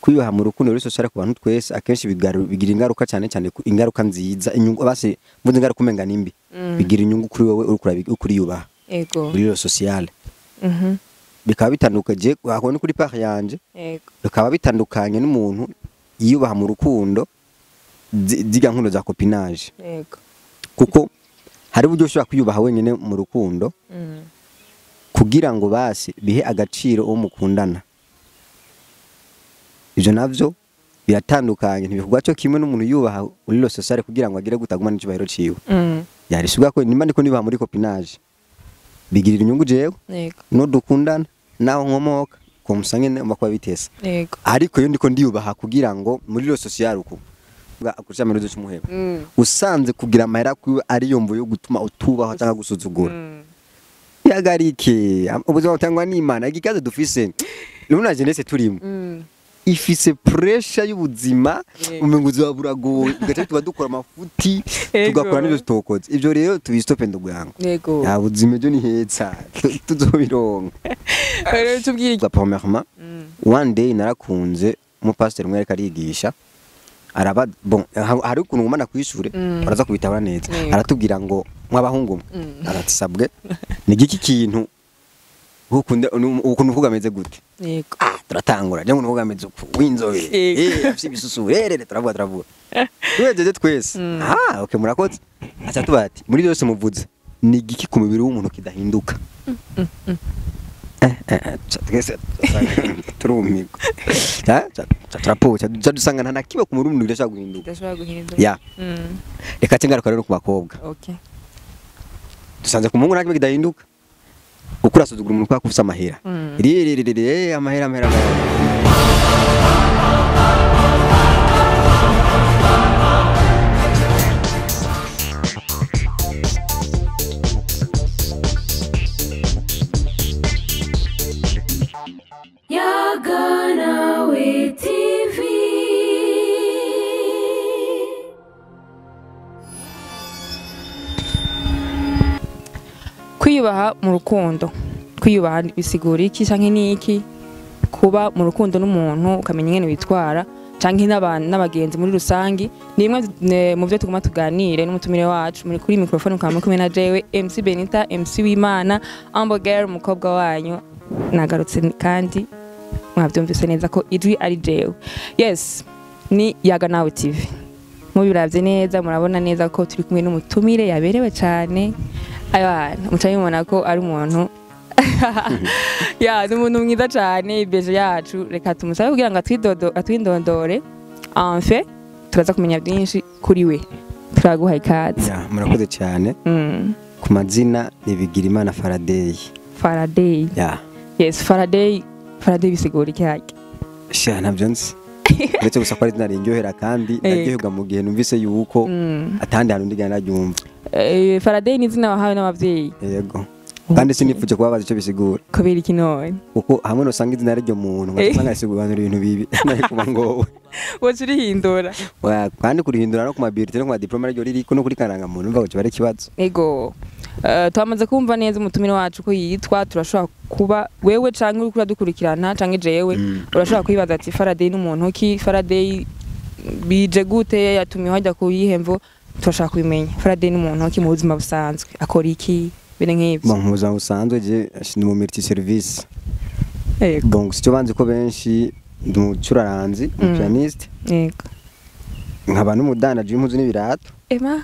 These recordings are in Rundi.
kwiyubaha mu rukundo ruri social ku bantu twese akenshi bigira ingaruka cyane cyane ingaruka nziza inyungu base mvuze ingaruka umenga nimbi bigira inyungu kuri wowe uri kuri yubaha yego muri social bikaba bitandukanye aho ni kuri part yanje yego bikaba bitandukanye n'umuntu yiyubaha mu rukundo ziga nkundo za copinage yego kuko hari uburyo ushobora kwiyubaha wenyine mu rukundo kugira ngo basi bihe agaciro uwo mukundana ivyo navyo biratandukanye ntibivugwa cyo kimwe n'umuntu yubaha uri social kugira ngo agire gutagumana n'icubahiro ciwe yarisuga ko nimba ndiko nibaha muri copinage bigirira inyungu jewe yego no dukundana naho nkomoka ko musange makwa bitesa yego ariko yo ndiko ndiyubaha kugira ngo muri lo social uko akurya meruzo cyumuheba usanze kugira amahera kwiwe ari yombo yo gutuma utubaho cyangwa gusuzugura yagarike ubuzima butangwa n'Imana igikaze dufise nuna jenese turimo ifise pressure y'ubuzima umenguzi wa burago gace tuba dukora amafuti tugakora n'ibyo stokoze ivyo rero tubistope ndugwango yego ya buzima byo ni heza tuzobironka rero tubwire premièrement one day narakunze mu pastor mwe arigisha araba bon hari ukuntu umana kwishure baraza kubitabara neza aratubwira ngo mwabahungu aratisabwe ni giki kintu ukuntu uvugameze gute yego turatangura je ngo uvugameze uko winzobe afite ibisusu rere turavuga twejeje twese okay murakoze acha tubati muri byose muvuze ni giki ku mubiri w'umuntu kidahinduka turumigo turapocha dusanga nta nakiba ku murumuri ndashaka guhinduka ya reka tengaruka rero ku bakobwa okay dusanze ku mungu nakiba kidahinduka ukura suzugura umuntu kwa kufisa amahera amahera Yaganawe TV. Kwiyubaha mu rukundo kwiyubaha bisigura iki canke niki kuba mu rukundo n'umuntu ukamenya ingene bitwara canke n'abagenzi muri rusangi ni imwe mu byo tuguma tuganire n'umutumire wacu muri kuri microphone kwa kumwe na jewe MC Benita MC Wimana Amberger umukobwa wanyu nagarutse kandi mwabyumvise neza ko ijwi ari jewe yes ni Yaganawe TV mubiravye neza murabona neza ko turi kumwe n'umutumire yaberewe cyane ayana mutayibona ko ari umuntu ya n'umuntu mwiza cyane ibeje yacu reka tumusabe kugira ngo atwindondore enfin turaza kumenya byinshi kuri we turaguha ikaze ya murakoze cyane ku mazina ni Bigirimana Faraday ya yes Faraday bisigura icyaki sha nabyo nzi ndetse gusa ko ari izina rinjohera kandi naryoherwa mu gihe numvise yuko atandi hantu ndigana naryumva Faraday ni izina wahawe n'abavyeyi yego kandi sinipfuje kubabaza icyo bisigura kubera iki none kuko hamwe no sanga izina ryo muntu ngasanga risigura ibintu bibi kuba ngowe wowe urihindura kandi kurihindura no ku mabirite no ku diploma ryo ririko no kuri karanga muntu mva ko bari kibazo ego twamaze kumva neza umutumire wacu ko yitwa turashobora kuba wewe canke uri kuradukurikirana canke jewe urashobora kwibaza ati Faraday n'umuntu ki Faraday bije gute yatumye hajya kuyihemvo turashaka kubimenya Faraday n'umuntu ki mu buzima busanzwe akora iki bene nk'ibyo mu buzima busanzwe je ni mu multi service donc cyo banze ko benshi ndumucuraranzi pianiste yego nkaba n'umudanaje impuzu n'ibirato ema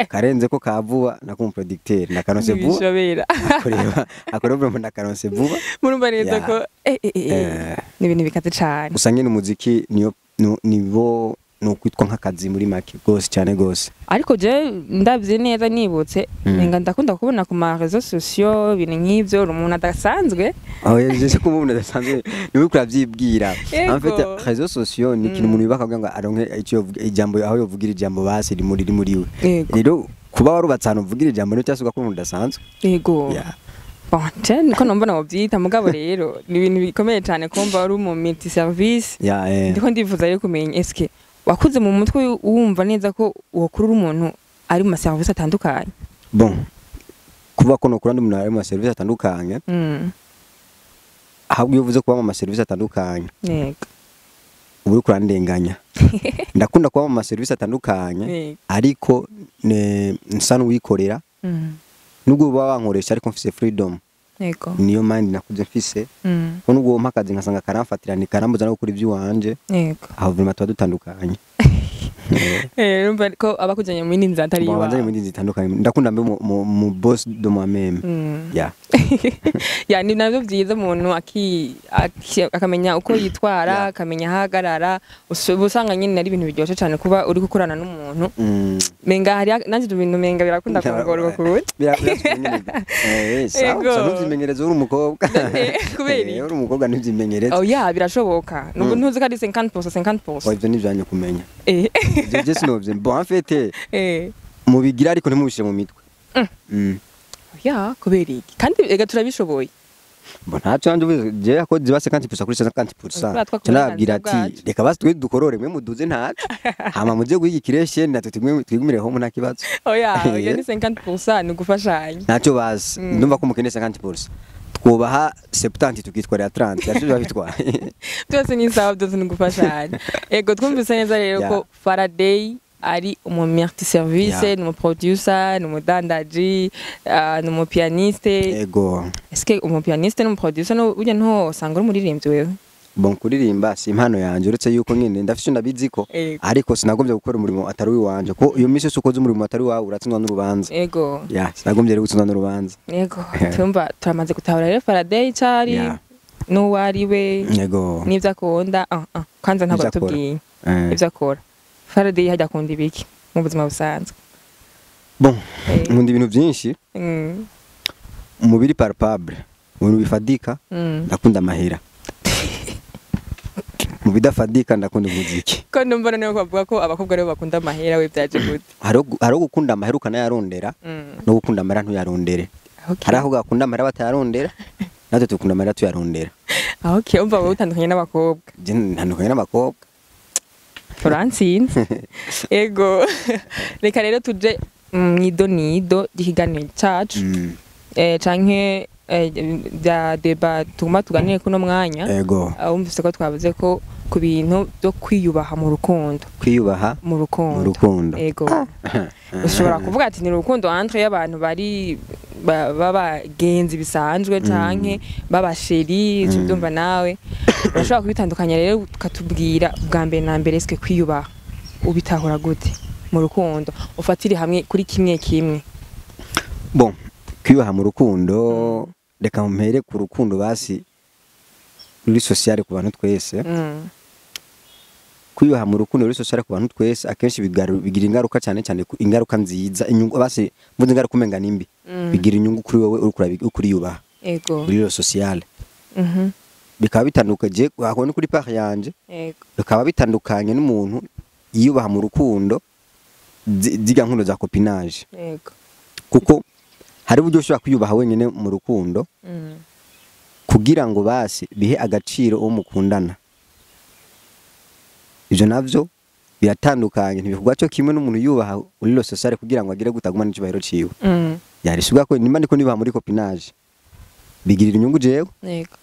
karenze ko kavuba na kumpredicateur na kanose vuba kureba akorobra na kanose vuba murumva neza ko ni ibintu bikaze cyane usanye n'umuziki nibo nukwitwa nk'akazi muri make gose cyane gose ariko je ndavye neza nibutse nenga ndakunda kubona ku ma réseaux sociaux ibintu nk'ivyo umuntu adasanzwe je ko umuntu adasanzwe niwe kuravyibwira en fait réseaux sociaux ni kintu umuntu yubaka ngo aronke icyo ijambo aho yovugira ijambo basi rimuri we rero kuba warubatse hano uvugira ijambo no cyasuka ko umuntu adasanzwe yego bon niko nombona wabyita mugabo rero ni ibintu bikomeye cyane kumva wari mu multi service ndiko ndifuza yo kumenya eske wakuze mu mutwe wumva neza ko wakurura umuntu ari mu service atandukanye bon kuba ko no kurandi umuntu ari mu service atandukanye ahubwo uvuze kuba mu service atandukanye yego ubu uri kurandenganya ndakunda kuba mu maserivisi atandukanye ariko nsa n'uwikorera nubwo uba wankoresha ariko mfise freedom yego niyo mind nakuze mfise ko nubwo mpa akazi nkasanga karamfatira ni karambuza no gukora iby'iwanje yego aho vuma tuba dutandukanye urumva ko abakujanye mu nzira atari iwawe abajanye mu nzira zitandukanye ndakunda mbe mu boss de moi-même ya ya ni nabyo byiza umuntu akamenya uko yitwara akamenya ahagarara usanga nyine ari ibintu biryoshye cyane kuba uri gukorana n'umuntu menga hari nanjye ibintu menga birakunda kongorwa kuruti ntuvyimenyereza uri umukobwa kubera uri umukobwa ntuvyimenyereza oh ya birashoboka nubwo ntuzi ko ari 50% ivyo nivyanye kumenya ivyo je sinovye bon en fait mubigira ariko ntimubishire mu mitwe ya kubera iki kandi ega turabishoboye bon ntaco yanje je ako ziba 50% kuri 50% canabwira ati reka basi twe dukorore mwe muduze ntaco hama muje guyikireshe natwe twigumire ho nta kibazo oya iyo ni 50% ni gufashanya ntaco basi ndumva ko mukene 50% twubaha 70 tukitwarira 30 yacu babitwaye byose ni sawa byose ni gufashanya ego twumvise neza rero ko Faraday ari umumulti service ni umuproducer ni umudandaji ni umupianiste ego eske umupianiste n'umuproducer no ujya nto usanga uri muririmbyi wewe bon kuririmba si impano yanje uretse yuko nyine ndafite ndabiziko ariko sinagombye gukora umurimo atari wanje ko iyo mise ukoze umurimo atari wawe uratsindwa n'urubanza ego ya sinagombye rero gutsindwa n'urubanza ego tumba turamaze gutahura rero Faraday cyari n'uwari we ego n'ivyo akunda kanza ntabwo tubwiye ivyo akora Faraday hajya akunda ibiki mu buzima busanzwe bon nkunda ibintu byinshi umubiri palpable ibintu bifadika ndakunda amahera mu bidafadika ndakunda umuziki ko numbona niyo bavuga ko abakobwa rero bakunda amahera we byaje gute haro gukunda amahera ukanayarondera no gukunda amahera ntuyarondere hari aho gakunda amahera batayarondera natwe tukunda amahera tuyarondera okay umva wowe utandukanye n'abakobwa je ntandukanye n'abakobwa Francine ego reka rero tuje nido gihiganiro cyacu canke bya deba tuguma tuganire kuno mwanya ego umvise ko twavuze ko ku bintu byo kwiyubaha mu rukundo mu rukundo ego ushobora kuvuga ati ni urukundo entre y'abantu bari babagenzi bisanzwe canke babasheri cyumva nawe urashobora kubitandukanya rero ukatubwira bwa mbere na mbere eske kwiyubaha ubitahura gute mu rukundo ufatire hamwe kuri kimwe bon kwiyubaha mu rukundo reka mpere ku rukundo basi ruri sociale ku bantu twese kwiyubaha mu rukundo ruri sociale ku bantu twese akenshi bigira ingaruka cyane ingaruka nziza inyungu basi mvuze ingaruka umenga nimbi bigira inyungu kuri wowe uri yubaha ego ruri sociale bikaba bitandukanye aho ni kuri part yanje bikaba bitandukanye n'umuntu yiyubaha mu rukundo ziga nkundo za copinage kuko hari uburyo ushobora kwiyubaha wenyine mu rukundo kugira ngo basi bihe agaciro uwo mukundana ivyo navyo biratandukanye ntibivugwa cyo kimwe n'umuntu yubaha uri lo sociale kugira ngo agire gutaguma n'icubahiro ciwe yarishubwa ko nimba ndiko nibaha muri copinage bigirira inyungu jewe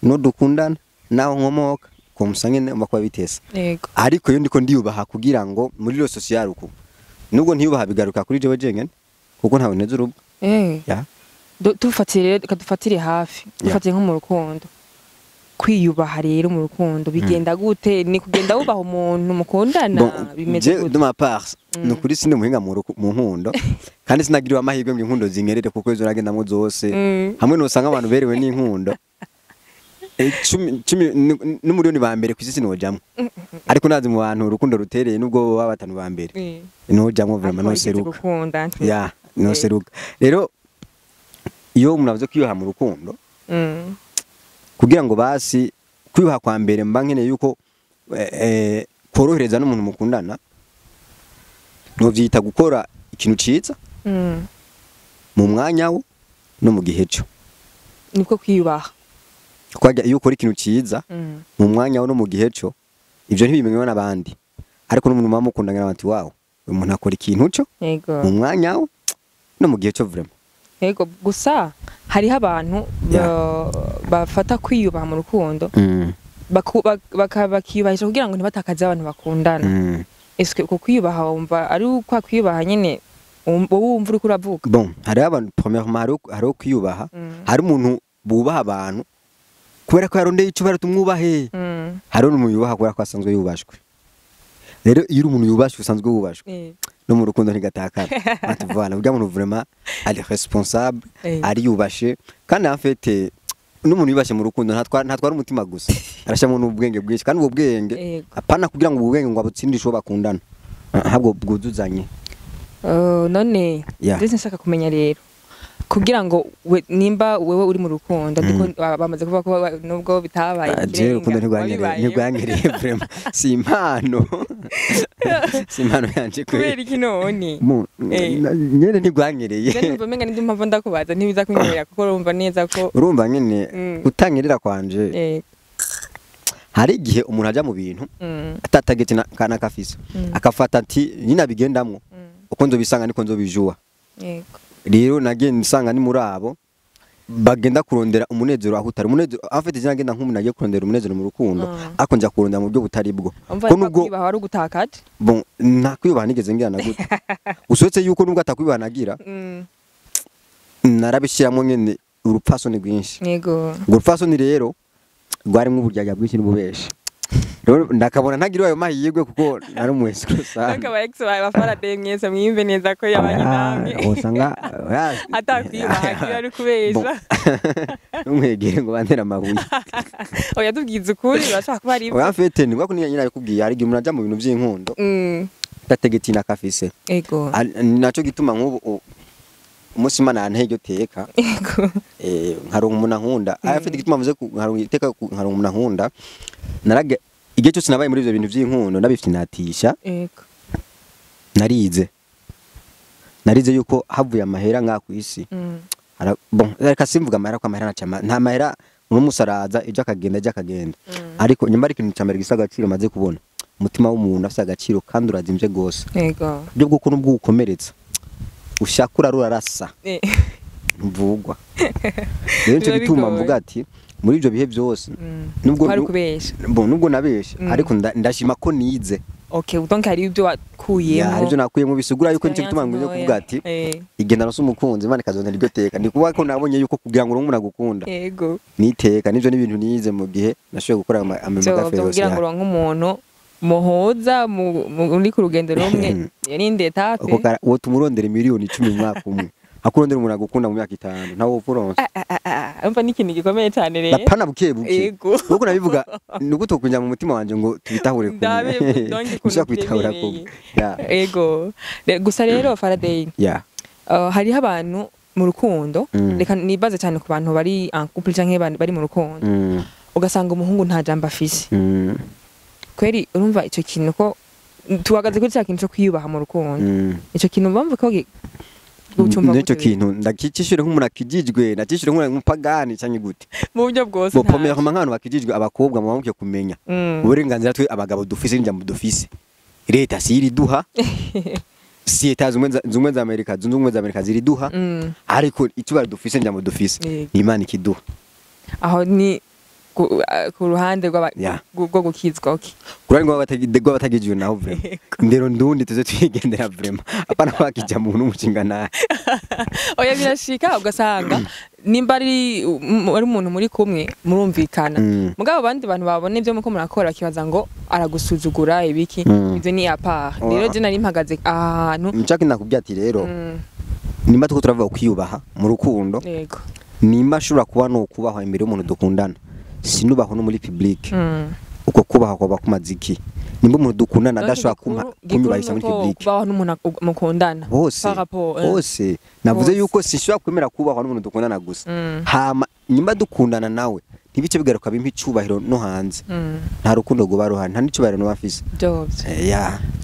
no dukundana naho nkomoka ko musangene makwa bitesa ariko yo ndiko ndiyubaha kugira ngo muri lo sociale uko nubwo ntiyubaha bigaruka kuri jewe jengene kuko ntawe neza urubu dufatire hafi dufatire nko mu rukundo kwiyubaha rero mu rukundo bigenda gute ni kugenda wubaha umuntu mukundana bimeze gute de ma part no kuri sine muhinga mu nkundo kandi sinagiriwe amahirwe mu nkundo zingerere kuko izo nagendamo zose hamwe no usanga abantu berewe n'inkundo 10 n'umuriyoni ba mbere kwisi sinojamwe ariko nazi mu bantu urukundo rutereye nubwo baba batanu ba mbere nojamwe vraiment no seruka ya no seruka rero iyo umuntu avuze kwiyubaha mu rukundo kugira ngo basi kwiyubaha kwa mbere mba nkeneye yuko korohereza n'umuntu mukundana no vyita gukora ikintu ciza mu mwanya wo no mu gihe cyo nibwo kwiyubaha kwajya iyo ukora ikintu ciza mu mwanya wo no mu gihe cyo ivyo ntibimenywa n'abandi ariko n'umuntu mukundana n'abantu wawe umuntu akora ikintu cyo mu mwanya wo no mu gihe cyo vraiment ego gusa hariho abantu bafata kwiyubaha mu rukundo bakiyubahisha kugira ngo ntibatakaze abantu bakundana. Eske uko kwiyubaha wumva ari uko kwiyubaha nyene wowe wumva uri kuravuga? Bon, hari abantu premièrement hari kwiyubaha, hari umuntu bubaha abantu kubera ko yarondeye icyo baratumwubahe. Hari umuntu yubaha kubera ko asanzwe yubashwe. Rero iyo umuntu yubashwe usanzwe wubashwe no mu rukundo ntigatakara. Atuvana burya umuntu vraiment ari responsable, ari yubashe kandi en fait n'umuntu yubashe mu rukundo ntatwara umutima gusa, arashyamo n'ubwenge bwinshi kandi ubwo bwenge apana kugira ngo ubwenge ngo abutsindishe uwo bakundana, ahubwo bwuzuzanye. None ndetse nshaka kumenya rero kugira ngo nimba wewe uri mu rukundo ndiko bamaze kuvuga ko nubwo bitabaye je rukundo ntigwanyereye vraiment si impano yanje kubera iki none nyene ntigwanyereye je numva menga ndi mpamvu ndakubaza ntibiza kunyerera kuko urumva neza ko urumva nyene utanyerera kwanje. Hari igihe umuntu aja mu bintu atatagetse kana kafisa akafata ati nyina bigendamwo uko nzobisanga niko nzobijua. Rero nagenda nsanga ni muri abo bagenda kurondera umunezero aho utari umunezero. Afite je nagenda nk'umuntu agiye kurondera umunezero mu rukundo ako nja kurondera mu byo butari bwo ko nubwo wari ugutakaje. Bon, nakwibaha nigeze ngira na gute usotse yuko nubwo atakwibaha nagira narabishiramo nyene urupfasoni rwinshi. Yego urupfasoni rero rwarimwe uburyaga bwinshi n'ububeshe. Rero ndakabona ntagira ayo mahirwe kuko nari umwese rusange. Akaba ex ba Faraday mwese mwimve neza ko yabanye namwe. Usanga atakwibaha ari kubesha. Umwegere ngo bantera amabuye. Oya tubwize ukuri bashaka kuba ari. Oya fete ni kwako nyina yakubwiye hari igihe umuntu aja mu bintu by'inkundo. Tategeti na kafise. Ego. Naco gituma nk'ubu umusima nantege teka. Ego. Nkaronka umuntu nkunda. Afite gituma mvuze nkaronka iteka nkaronka umuntu nkunda. Narage igihe cyose nabaye muri ivyo bintu by'inkundo nabifite natisha. Ego. Narize yuko havuye amahera nka ku isi. Bon, reka simvuga amahera ko amahera nacama nta mahera umusaraza ije akagenda. Ariko nyuma ari ikintu cyambere gisa agaciro maze kubona. Umutima w'umuntu afite agaciro kandi urazimvye gose. Ego. Byo bwuko nubwo ukomeretsa. Ushakura rurarasa. Mvugwa. Rero cyo gituma mvuga ati muri ivyo bihe byose nubwo bari kubesha. Bon, nubwo nabesha ariko ndashima ko nize. Okay, donc hari ibyo wakuyemo. Hari ibyo nakuyemo bisugura yuko nicyo gituma ngo kuvuga ati igenda no sumukunzi Imana ikazonera iryo teka. Ndi kuvuga ko nabonye yuko kugira ngo umuntu agukunda. Yego. Niteka nivyo n'ibintu nize mu gihe nashoboye gukora amamega fero. Kugira ngo uronke umuntu muhoza muri ku rugendo rumwe yarinde etape. Uwo tumurondera miliyoni 10 mwaka umwe. Akurondera umuntu agukunda mu myaka 5 ntawo ufuronse. Umva n'ikintu gikomeye cyane rero. Napana buke. Uko nabivuga nuko tokunya mu mutima wanje ngo tubitahure ku. Ushaka kwitahura ko. Ego. Gusa rero Faraday. Hari abantu mu rukundo reka nibaze cyane ku bantu bari en couple canke bari mu rukundo. Ugasanga umuhungu nta jambo afise. Kweri urumva ico kintu ko tuhagaze kuri cya kintu cyo kwiyubaha mu rukundo. Ico kintu bamva ko Nicyo kintu ndakicishire nk'umuntu akijijwe nakicishire nk'umupagani cyangwa gute mu buryo bwose bo pomera nk'abantu bakijijwe abakobwa mu bamuke kumenya uburenganzira twe abagabo dufise njya mu dufise leta siri duha si Leta zunze za Amerika ziri duha ariko icyo bari dufise njya mu dufise Imana ikiduha aho ni ku ruhande rwo gukizwa kurani rw'abatagijwe naho vraiment ndero ndundi tuze twigendera vraiment apana bakijya mu n'umushinga naye oya birashika ugasanga nimba ari umuntu muri kumwe murumvikana mugabo abandi bantu babone ibyo muko murakora kibaza ngo aragusuzugura ibiki ibyo ni apa rero je nari mpagaze ahantu mchaki nakubya ati rero nimba tuko turavuga kwiyubaha mu rukundo yego nimba ashobora kuba no kubaho imbere y'umuntu dukundana sinubaho no muri public uko kubaho kwa bakumaziki nimba umuntu dukundana adashobora kunyubahisha muri public kubaho n'umuntu mukundana hose navuze yuko sishobora kwemera kubaho n'umuntu dukundana gusa hama nimba dukundana nawe ntibice bigaruka bimpa icubahiro no hanze nta rukundo go baruhana nta n'icubahiro no bafise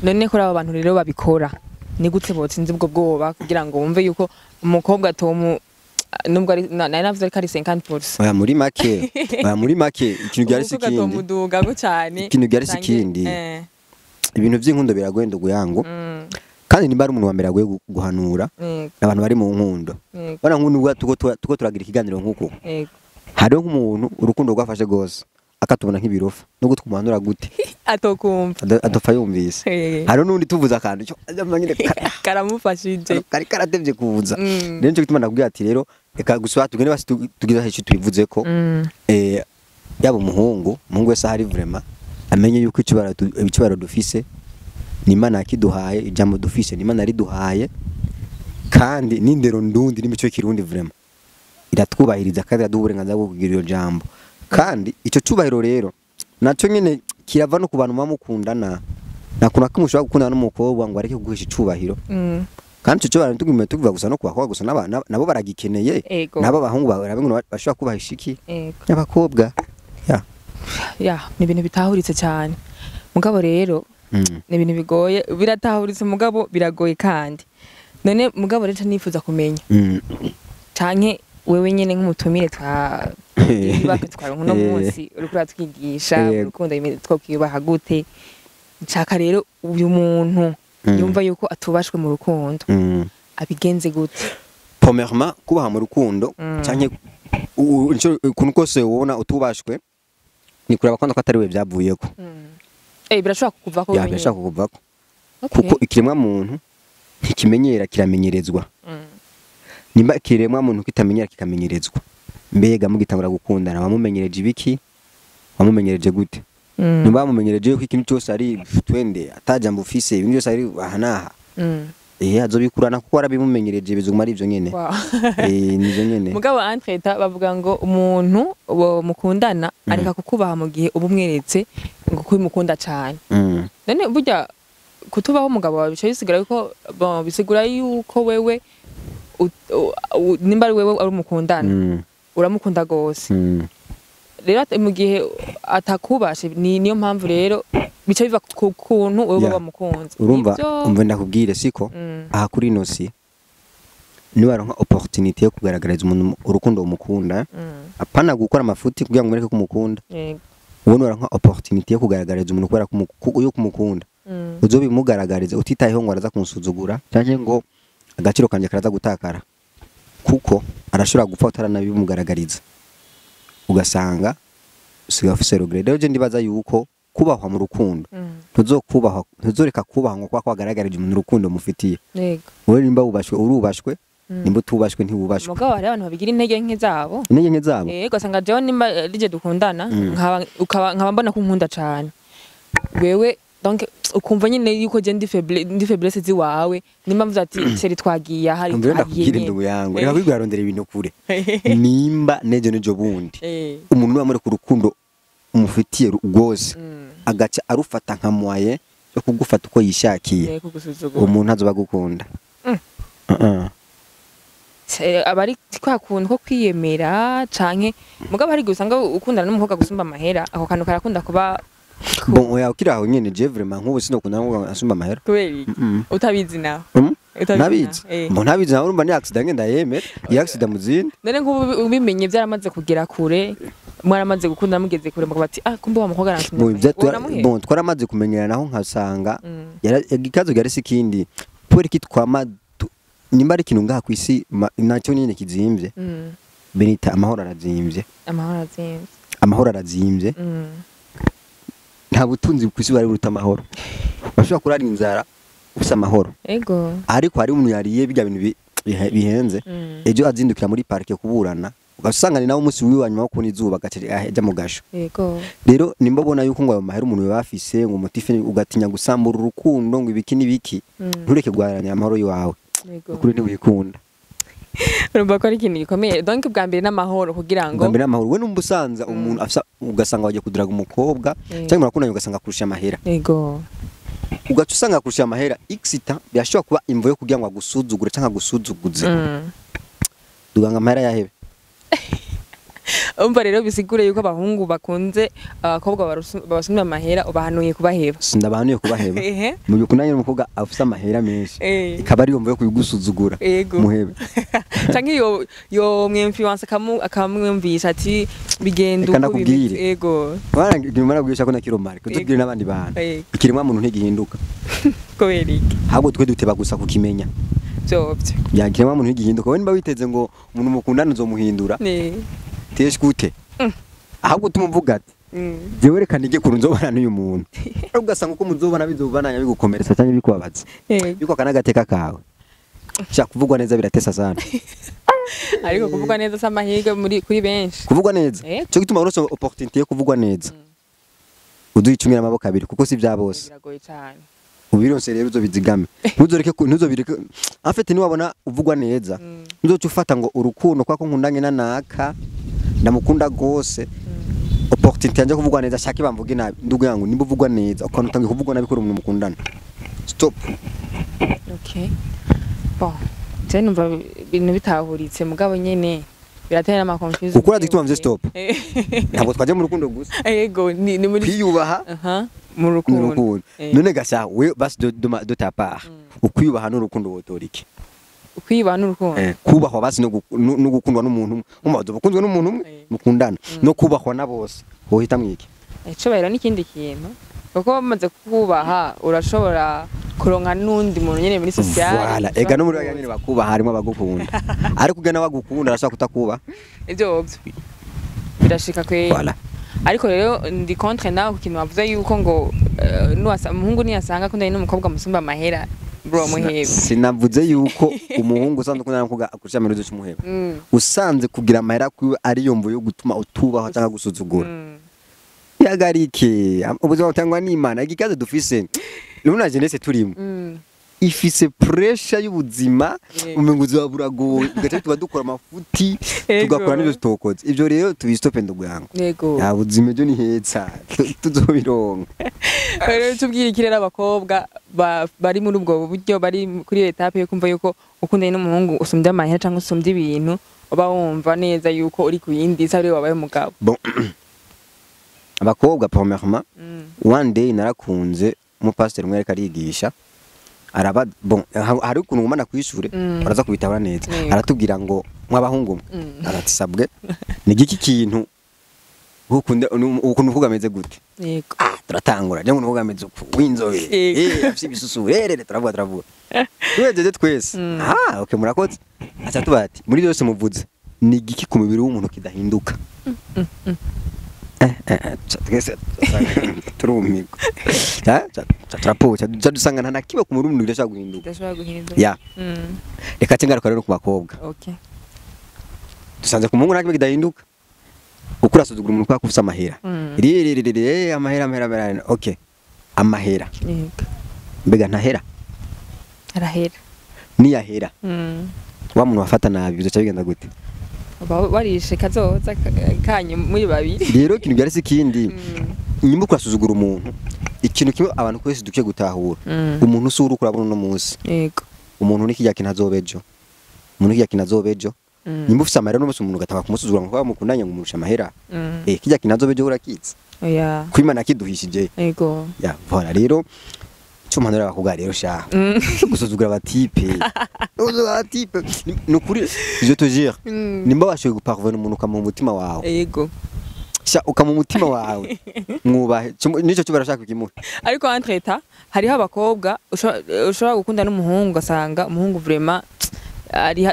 none ko abo bantu rero babikora ni gute botsinze ubwo bwoba kugira ngo wumve yuko umukobwa tomu nubwo ari navuze ko ari 50%. Oya muri make ikintu byari sikindi. Muduga go cyane. Ikintu byari sikindi. Ibintu by'inkundo biragwenda guyango. Kandi nimba ari umuntu wa mbere agoye guhanura abantu bari mu nkundo. Bana nkundo tuko turagira ikiganiro nkuko. Hariho nk'umuntu urukundo rwafashe gose. akatubona nk'ibirofa no gutwumanura gute atokumva adopfa yumvise hari n'undi tuvuza akantu cyo nyine karamufashije kari karatevye kuza rero cyo gituma nakubwira ati rero reka gusaba tugende basi tugiza heshi tubivuze ko yaba umuhungu wese hari vraiment amenye yuko icibaro dufise ni Imana yakiduhaye ijambo dufise ni Imana riduhaye kandi n'indero ndundi n'imico y'ikirundi vraiment iratwubahiriza kandi yaduha uburenganzira bwo kugira iyo jambo kandi ico cubahiro rero naco nyene kirava no ku bantu bamukundana nakuna kimushobora gukundana n'umukobwa ngo areke kuguhisha icubahiro kandi ico cubahiro tugumye tuvuga gusa no kubakobwa gusa nabo baragikeneye nabo bahungu barabingo bashobora kubahisha iki y'abakobwa ya ni ibintu bitahuritse cyane mugabo rero ni ibintu bigoye biratahuritse mugabo biragoye kandi none mugabo rero nifuza kumenya canke wewe nyene nk'umutumire ibaka twaronka no munsi uriko uratwigisha urukundo twokwibaha gute nshaka rero uyu muntu yumva yuko atubashwe mu rukundo abigenze gute premièrement kubaha mu rukundo canke ukuntu kose ubona utubashwe ni kuraba kwanda ko atari we byavuyeko birashobora kukuvako birashobora kukuvako kuko ikiremwa muntu ntikimenyera kiramenyerezwa nimba kiremwa muntu kitamenyera kikamenyerezwa mbega mugitangura gukundana bamumenyereje ibiki bamumenyereje gute nimba bamumenyereje yuko ikintu cyose ari twende atajambo ufise ibintu byose ari ahanaha azobikurana kuko arabimumenyereje bizuma ari ivyo nyene nizo nyene mugabo entreta bavuga ngo umuntu mukundana areka kukubaha mu gihe ubumweretse ngo kubimukunda cyane none burya kutubaho umugabo wawe bisigura yuko wewe nimba ari wewe ari umukundana uramukunda gose rero mu gihe atakubashe niyo mpamvu rero bica biva ku kuntu wewe bamukunze urumva ndakubwire siko aha kuri nosi ni waronka opportunité yo kugaragariza umuntu urukundo umukunda apana gukora amafuti kugira ngo mwereke kumukunda wowe waronka opportunité yo kugaragariza umuntu kubera yo kumukunda uzobimugaragariza utitayeho ngo araza kunsuzugura cyangwa ngo agaciro kanje karaza gutakara kuko arashobora gupfa utaranabimugaragariza ugasanga usiga ufise regret rero je ndibaza yuko kubahwa mu rukundo ntuzoreka kubaha ngo kwa kwagaragarije umuntu urukundo mufitiye wowe nimba ubashwe urubashwe nimba utubashwe ntibubashwe mugabo hari abantu babigira intege nke zabo ugasanga jewe nimba rije dukundana nkaba mbona ko nkunda cyane wewe donc ukumva nyine yuko je ndi faiblesse ziwawe nimba mvuze ati seri twagiye hari twagiye ndu yangu reka kwigwarondera ibintu kure nimba nejo bundi umuntu wamure ku rukundo umufitiye rwose agaca arufata nka moye yo kugufata uko yishakiye umuntu azoba gukunda abari kwa kuntu ko kwiyemera canke mugabo hari gusanga ukundana n'umukobwa gusumba amahera ako kantu karakunda kuba bon oya ukiraho nyene je vraiment nk'ubu sinokunda ngo asumba amahera kweli utabizi nawe nabizi ntabizi nawe urumva ni accident ngenda yemera iyi accident muzindi none nk'ubu ubimenye byaramaze kugera kure mwaramaze gukunda mugeze kure mukaba ati kumbe wa mukobwa aransumye bon twaramaze kumenyerana naho nkasanga igikazo gari sikindi pore kitwama nimba ari kintu ngaha kwisi nacyo nyine kizimvye benita amahoro arazimvye nta butunzi kwisi bari buruta amahoro bashobora kurara inzara ufise amahoro ariko hari umuntu yariye bijya bintu bihenze ejo azindukira muri parike kuburana ugasanga ni nawo umunsi wiwanyuma wo kubona izuba ajya mu gasho rero nimba ubona yuko ngo ayo mahera umuntu bafise ngo umutife ugatinya gusambura urukundo ngo ibiki n'ibiki ntureke guharanira amahoro yawe ukuri ntiwikunda urumva ko ari ikintu gikomeye donc bwa mbere n'amahoro kugira ngo bwa mbere n'amahoro we n'umusanza umuntu afisa ugasanga wagiye kudiraga umukobwa cyangwa murakundanye ugasanga kurusha amahera ugaca usanga kurusha amahera xita byashobora kuba imvo yo kugira ngo agusuzugure cyangwa agusuzuguze duganga amahera yahebe umva rero bisigure yuko abahungu bakunze abakobwa babasumira amahera ubahanuye kubaheba sindabahanuye kubaheba mu gihe kunanye n'umukobwa afite amahera menshi ikaba ari yumva yo kuyigusuzugura muhebe canke yo mwinfluence akamwumvisha ati bigenda uko bibiri yego bana gusha ko nakiromare kutubwira n'abandi bantu ikiremwa muntu ntigihinduka kubera iki ahubwo twe duteba gusa kukimenya byobye yakiremwa muntu ntigihinduka we niba witeze ngo umuntu mukundana uzomuhindura tesh gute ahubwo tumuvuga ati jewe reka nige kuntu nzobana n'uyu muntu ariko ugasanga uko muzobana bizobana bigukomeretsa cyangwa bikubabaza biko akanagateka kawe shaka kuvugwa neza biratesa sana ariko kuvugwa neza samahirwe muri kuri benshi kuvugwa neza cyo gituma urose opportunity yo kuvugwa neza uduyicumira amaboko abiri kuko si bya bose biragoye cyane ubironse rero uzobizigame ntuzobireke afite ni wabona uvugwa neza nzoca ufata ngo urukundo kwako nkundanye nanaka ndamukunda gose opportunity yanje kuvugwa neza shaka ibamvuge nabi ndugu yangu nimba uvugwa neza ukantu utangiye kuvugwa nabi ko umuntu mukundana stop. Okay, bon je numva ibintu bitahuritse mugabo nyene biratera ama confusion ukora dikituma mvye stop ntabwo twaje mu rukundo gusa yego ni muri kwiyubaha mu rukundo none gasha we basi de ta part ukwiyubaha n'urukundo wotorike ukwiba n'urukundo kubahwa basi no gukundwa n'umuntu umaze gukundwa n'umuntu mukundana no kubahwa na bose hohita mwiki eco bayira n'ikindi kintu kuko bamaze kubaha urashobora kuronka n'undi muntu nyene muri social voilà ega no muri baganyene bakubaha harimo abagukunda ariko ugana bagukunda arashaka kutakuba ivyo birashika kwe voilà ariko rero ndi contre nawe kukintu bavuze yuko ngo umuhungu niyasanga kundanye n'umukobwa musumba amahera bro muhebe sinavuze yuko umuhungu usanzwe kundana n'umukobwa akurusha amahera cy'umuheba usanze kugira amahera kwiwe ari yombo yo gutuma utubaho cyangwa gusuzugura yagarike ubuzima butangwa n'Imana igikaze dufise nuna jenese turimo ifise pressure y'ubuzima umenguzi wa buragoye tugaca tuba dukora amafuti tugakora n'ibyo tutokoze ivyo rero tubistope ndugwango yego ya buzima byo ni heza tuzobironka rero tubwire ikirera abakobwa bari muri ubwo buryo bari kuri etape yo kumva yuko ukundanye n'umuhungu usumbye amahera cyangwa usumbye ibintu uba wumva neza yuko uri kuyindi sabe wabaye umugabo bon abakobwa premièrement one day narakunze umupasiteri umwe ariko arigisha araba bon hari ukuntu ngumana kwishure baraza kubitabara neza aratubwira ngo mwabahungu aratisabwe ni giki kintu ukunde ukuntu uvuga ameze gute yego turatangura je ukuntu uvuga ameze uku winzobe afite ibisusu rere turavuga twejeje twese okay murakoze acha tubati muri byose muvuze ni giki ku mubiri w'umuntu kidahinduka turumigo turapocha dusanga nta nakiba ku muri umuntu ndashaka guhinduka ya reka tengaruka rero ku bakobwa okay dusanze ku mungu nakiba kidahinduka ukura suzugura umuntu kwa kufisa amahera amahera okay amahera mbega ntahera arahera ni yahera wa muntu wafata nabi bizoca bigenda gute barishe kazoza kanye muri babiri rero kintu byari sikindi nyimba kurasuzugura umuntu ikintu kimwe abantu kwese duke gutahura umuntu usura kurabona no munsi yego umuntu nikijya kinazobejo umuntu kijya kinazobejo nyimba ufisa amahera no umuntu gataba kumusuzugura ngo bamukundanye ngo umurusha amahera kijya kinazobejo urakitse oya kwimana kiduhishije yego ya voilà rero cyumpanura bakubwa rero sha gusuzugura abatipe abatipe nukuri je te jure nimba washoye guparvenir umuntu ukamu mutima wawe yego sha ukamu mutima wawe mwubahe nico cyo barashaka kukimuha ariko entreta hariho abakobwa ushobora gukunda n'umuhungu gasanga umuhungu vraiment ari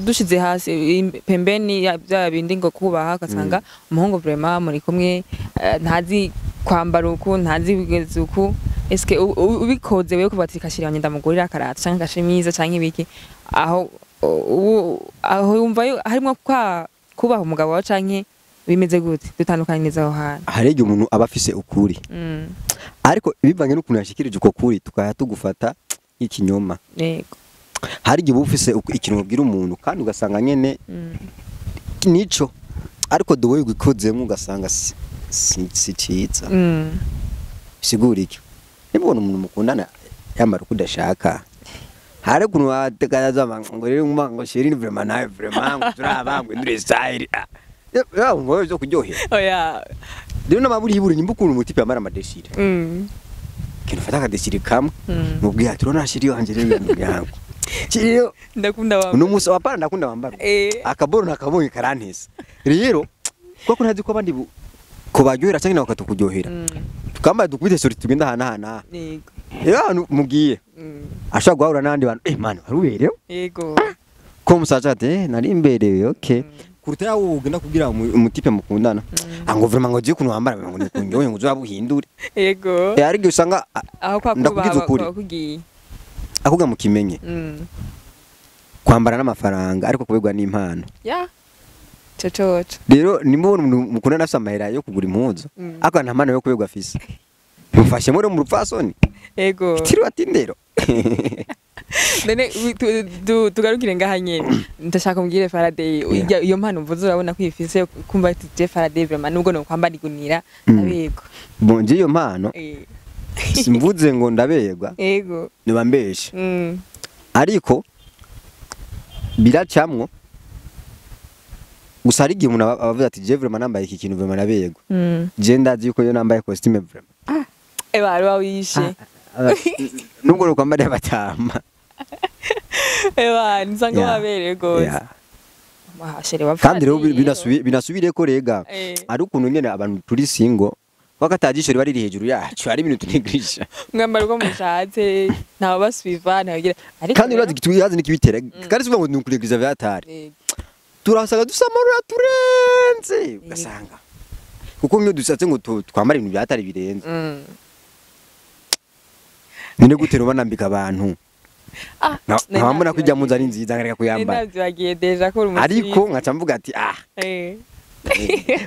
dushize hasi pembeni bya bindi ngo kubaha gasanga umuhungu vraiment muri kumwe ntazi kwambara uku ntazi bigeze uku eske ubikoze wewe kuva ati kashira ndamugurira karata cyangwa gashimiza cyangwa ibiki aho yumva harimo kwa kubaha umugabo wa canke bimeze gute dutandukanyiriza aho hantu harege umuntu aba afise ukuri ariko bivanye n'ukuntu yashikirije uko kuri tukaya tugufata ikinyoma yego harige bufise ikintu ubwira umuntu kandi ugasanga nyene nico ariko dowe gukozemo ugasanga si ciza sigura iki nibona umuntu mukundana yamara kudashaka hari kuntu atekaza ngo rero ngo shiri vraiment nawe vraiment ngo turabangwe ndure style ya ngo byo kuryohera oya rero namaburi yiburi nyimba ukuntu umutipe yamara amadeshire kintu fata kadeshire kamwe mubwiye ati rona shiri yanje rero yangu Chiriyo ndakunda wamba uno musa wapana ndakunda wambara akaboro nakabonye karantese rero kwa ntazi ko abandi ko baryohera cyangwa bakatukuryohera tukamba dukubite sori tugenda hana yego ya mugiye ashaka guhura n'andi bantu man warubereyo yego ko musaza ate nari imberewe okay kuruta yawo ugenda kugira umutipe mukundana ngo vraiment ngo je kuntu wambara ngo ni kunyoye ngo uzabuhindure yego ariko usanga aho kwa ndakugize ukuri kugiye akuga mukimenye kwambara n'amafaranga ariko kubegwa n'impano ya cococo rero nimubona umuntu mukundana afite amahera yo kugura impuzu ariko nta mpano yo kubegwa afise mufashe muri mu rupfasoni yego tiri watindero none tugarukire ngaha nyene ndashaka mbwire Faraday iyo mpano mvuze urabona ko ifise kumva ati je Faraday vraiment nubwo no kwambara igunira ndabego bon je iyo mpano simvuze ngo ndabegwa yego niba mbeshe ariko biracamwo gusa hari igihe umuntu abavuze ati je vraiment nambaye iki kintu vraiment nabegwa je ndazi yuko yo nambaye costume vraiment bari bawishe nubwo no kwambara batama nsanga wabereye gose kandi rero binasubire ko rega ari ukuntu nyene abantu turi single wakatajisho riba riri hejuru yacu hari ibintu tunigrisha mwambaro ko mushatse ntawe basuiva ntagira ariko kandi urazi kitwihaze nikibitera kandi sivuga ngo nukuregriza vyatari turasanga dusamara turenze ugasanga kuko mwe dusatse ngo twambara ibintu byatari birenze nine gutera banambika abantu ntabona kujya munza ari nziza ngareka kuyambara ndabagiye deja ko ariko nkaca mvuga ati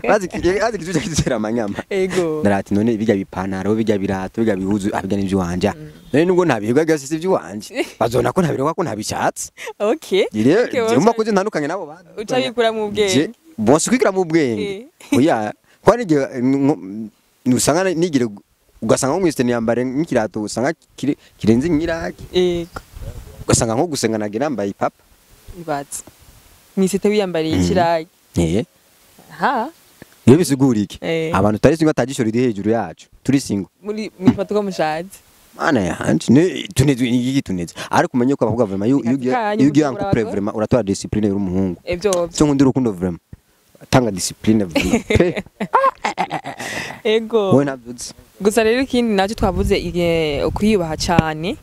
bazi kizuja kizera amanyama ego narati none bijya bipantaro bijya birato bijya bihuzu abijya n'ivyo wanje none nubwo ntabihirwa gase ivyo wanje bazona ko ntabirwa ko ntabishatse okay je umba ko ntandukanye nabo bandi uca bikura mu bwenge bose kwikira mu bwenge oya kwani nusanga nigire ugasanga nko mwiste niyambare nk'ikirato usanga kirenze nyiraki ego ugasanga nko gusenga nagira nambaye ipapa ibatse mwisite wiyambariye ikiraki ha iyo bisigura iki abantu tari singo atajisho riri hejuru yacu turi singo muri mifata ko mushatse mana yanje ne tunezwe n'igi tuneze ariko umenye ko abavuga vraiment iyo ugiye en couple vraiment uratora discipline y'umuhungu evyo cyo nkundira urukundo vraiment tanga discipline vraiment ego wowe ntabyutse gusa rero ikindi nacyo twavuze ukwiyubaha cyane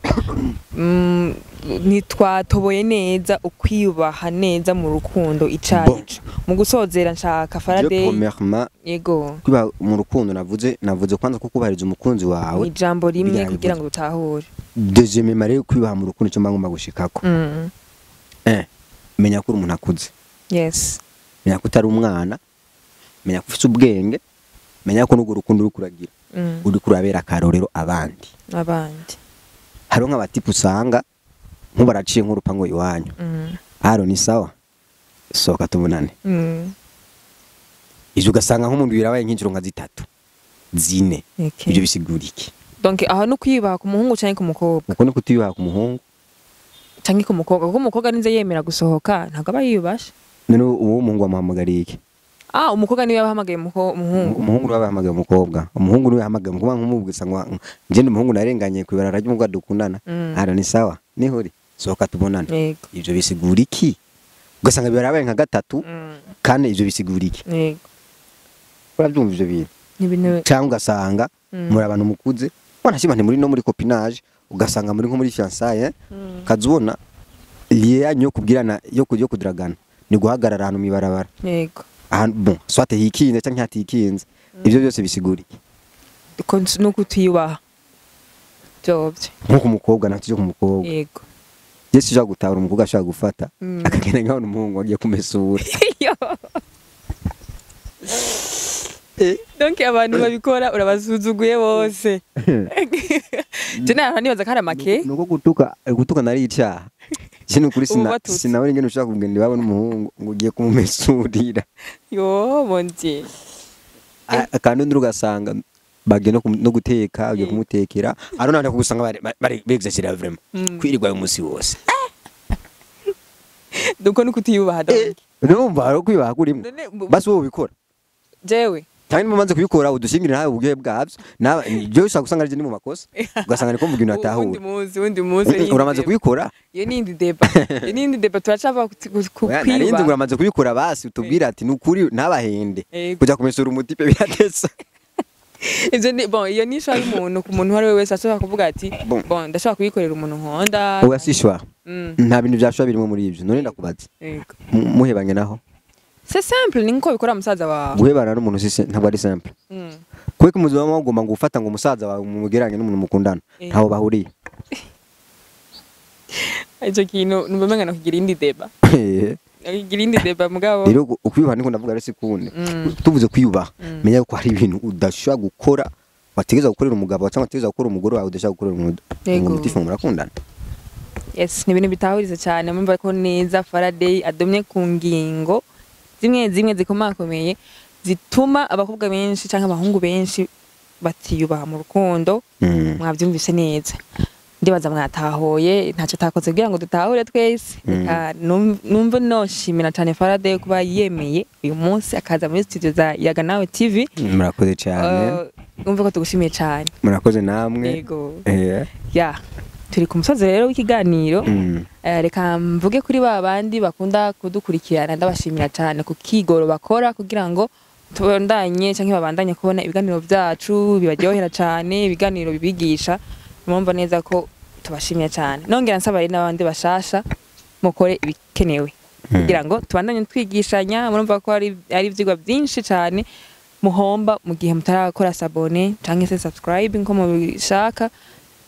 ntitwatoboye neza ukwiyubaha neza mu rukundo icayico mu gusozera nshaka Faraday yego kwiba mu rukundo navuze kwanza ko kubahiriza umukunzi wawe ijambo rimwe kugira ngo utahure deuxième mare kwibaha mu rukundo cyo ngomba gushikako menya ko umuntu akuze yes menya ko utari umwana menya ko ufite ubwenge menya ko n'ugo rukundo rukuragira uri kurabera akarorero abandi haro nk'abatipu usanga nk'ubaraciye nk'urupango iwanyu haro ni sawa soka tubunane ije ugasanga nk'umuntu birabaye nk'injiro nka zitatu zine ibyo bisigura iki donc aho no kwibaha ku muhungu cyangwa ku mukobwa uko ni kutiyubaha ku muhungu cyangwa ku mukobwa kuko umukobwa ninze yemera gusohoka ntabwo aba yiyubashe none uwo muhungu wamuhamagariye iki umukobwa niwe yabahamagaye umuhungu niwe yabahamagaye umukobwa umuhungu niwe yahamagaye umukobwa nk'umubwisa ngo nje umuhungu narenganye kwibara rajye umugwa dukundana haro ni sawa nihuri sohoka tubonane ivyo bisigura iki ugasanga birabaye nka gatatu kandi ivyo bisigura iki yego urabyumva ivyo bintu cyangwa ugasanga muri abantu mukuze wanashima nti muri no muri copinage ugasanga muri nko muri fiançailles kazubona liyanyu yo kubwirana yo kudragana ni guhagarara ahantu mibarabara yego bon swate hikinze cyangwa hatikinze ivyo byose bisigura iki no kutiyubaha byobye nko umukobwa natyo ku mukobwa yego Yesu ja gutahura umukobwa ashaka gufata akagenda ngaho umuhungu agiye kumesura donc abantu babikora urabasuzuguye bose je nara nibaza kara make nuko gutuka nari icyaha kino kuri sinabone ngene ushaka kugenda baba n'umuhungu ngo ugiye kumumesurira yo bonje kandi ndugasanga bagiye no guteka agiye kumutekera arona nta kugusanga bari begzasira vraiment kwirirwa umunsi wose duko no kutiyubaha donc numva ari kwibaha kurimo basi wowe ubikora jewe kandi mumanze kubikora udushingire nawe ubugiye bwabyo nawe byo ushaka gusanga ari mu makosa ugasanga niko mvuga ibintu atahuye undi munsi uramaze kubikora iyo nindi deba turacava kukwiba narinzi ngo uramaze kubikora basi utubwira ati nukuri ntabahende kujya kumesura umutipe biratesa ivyo ni bon iyo nisha y'umuntu ku muntu wari wese ashobora kuvuga ati bon ndashaka kuyikorera umuntu nkunda ugasishwa nta bintu byashobora birimo muri ivyo none ndakubaza muhebanye naho c'est simple ni nko bikora musaza wawe guhebana n'umuntu ntabwo ari simple kweko muzima wagomba ngo ufata ngo umusaza wawe umugeranye n'umuntu mukundana ntaho bahuriye icyo kintu numva no kugira indi deba kugira indi deba mugabo rero ukwiyubaha niko ndavuga rero sikundi tuvuze kwiyubaha menya ko hari ibintu udashobora gukora wategeza gukorera umugabo cyangwa wategeza gukora umugore wawe udashaka gukorera umuntu mutifu murakundana. Yes, ni ibintu bitahuriza cyane mumva ko neza Faraday adomye ku ngingo zimwe zikomakomeye zituma abakobwa benshi cyangwa abahungu benshi batiyubaha mu rukundo. Mwabyumvise neza, ndibaza mwatahoye ntacyo takoze kugira ngo dutahure twese. Numva noshimira cyane Faraday kuba yemeye uyu munsi akaza muri studio za Yaga Nawe TV. Murakoze cyane. Numva ko tugushimiye cyane. Murakoze namwe. Yego. Ya turi ku musozi rero w'ikiganiro. Reka mvuge kuri babandi bakunda kudukurikirana ndabashimira cyane ku kigoro bakora kugira ngo tubandanye cyangwa babandanye kubona ibiganiro byacu bibaryohera cyane, ibiganiro bibigisha. Mwumva neza ko tubashimiye cyane. Nongera nsaba n'abandi bashasha mukore ibikenewe kugira ngo tubandanye twigishanya. Murumva ko ari ivyigwa byinshi cyane muhomba mu gihe mutarakora sabone cyangwa se subscribe nko mubishaka.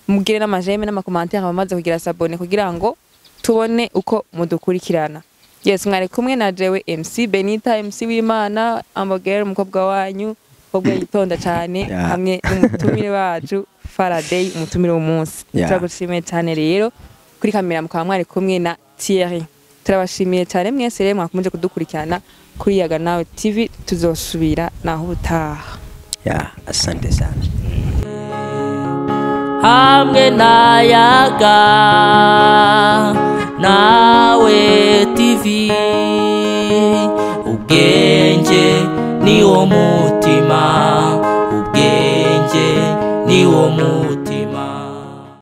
Mugire n'amajeme n'amakommentaire bamaze kugira sabone kugira ngo tubone uko mudukurikirana. Yes, mwari kumwe na jewe MC Benita, MC w'Imana, Ambogere umukobwa wanyu, ubwo yitonda cyane hamwe n'umutumire wacu Faraday, umutumire w'umunsi. Turagushimiye cyane rero kuri kamera mukaba mwari kumwe na Thierry. Turabashimiye cyane mwese rero mwakomeje kudukurikirana kuri Yaga Nawe TV. Tuzosubira naho ubutaha. Asante sana. Hamwe na Yaga Nawe TV, ubwenge ni wo mutima, ubwenge ni wo mutima.